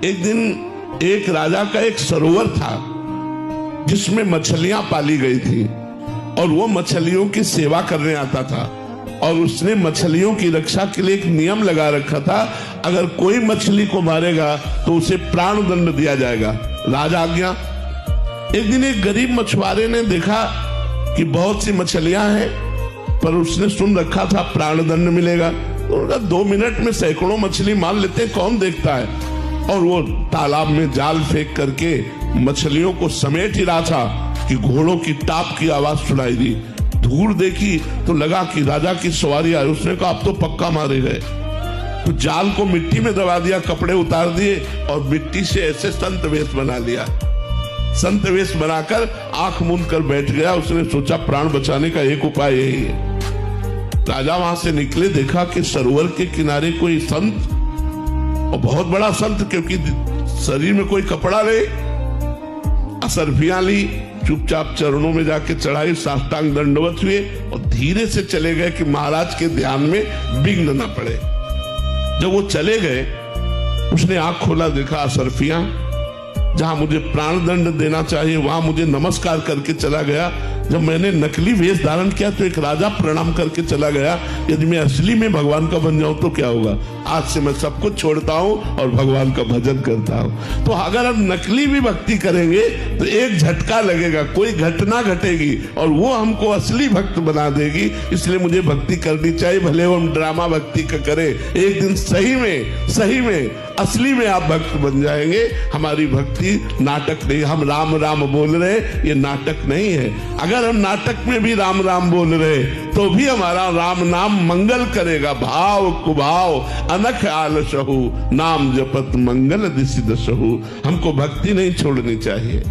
एक दिन एक राजा का एक सरोवर था जिसमें मछलियां पाली गई थी और वो मछलियों की सेवा करने आता था और उसने मछलियों की रक्षा के लिए एक नियम लगा रखा था, अगर कोई मछली को मारेगा तो उसे प्राण दंड दिया जाएगा। राजा आज्ञा। एक दिन एक गरीब मछुआरे ने देखा कि बहुत सी मछलियां हैं पर उसने सुन रखा था प्राण दंड मिलेगा, तो उनका 2 मिनट में सैकड़ों मछली मार लेते कौन देखता है। और वो तालाब में जाल फेंक करके मछलियों को समेट ही रहा था कि घोड़ों की टाप की आवाज सुनाई दी। दूर देखी तो लगा कि राजा की सवारी आई। उसने कहा अब तो पक्का मारे गए। तो जाल को मिट्टी में दबा दिया, कपड़े उतार दिए और मिट्टी से ऐसे संत वेश बना लिया। संत वेश बनाकर आंख मूंद कर बैठ गया। उसने सोचा प्राण बचाने का एक उपाय यही है। राजा वहां से निकले, देखा कि सरोवर के किनारे कोई संत, और बहुत बड़ा संत क्योंकि शरीर में कोई कपड़ा नहीं, असरफियां ली, चुपचाप चरणों में जाके चढ़ाई, साष्टांग दंडवत हुए और धीरे से चले गए कि महाराज के ध्यान में विघ्न न पड़े। जब वो चले गए उसने आंख खोला, देखा असरफियां जहां मुझे प्राण दंड देना चाहिए वहां मुझे नमस्कार करके चला गया। जब मैंने नकली वेश धारण किया तो एक राजा प्रणाम करके चला गया। यदि मैं असली में भगवान का बन जाऊं तो क्या होगा। आज से मैं सब कुछ छोड़ता हूं और भगवान का भजन करता हूं। तो अगर हम नकली भी भक्ति करेंगे तो एक झटका लगेगा, कोई घटना घटेगी और वो हमको असली भक्त बना देगी। इसलिए मुझे भक्ति करनी चाहिए, भले हम ड्रामा भक्ति का करें, एक दिन सही में असली में आप भक्त बन जाएंगे। हमारी भक्ति नाटक नहीं, हम राम राम बोल रहे, ये नाटक नहीं है। अगर हम नाटक में भी राम राम बोल रहे तो भी हमारा राम नाम मंगल करेगा। भाव कुभाव अनख आलसहु, नाम जपत मंगल दिसि दसहु। हमको भक्ति नहीं छोड़नी चाहिए।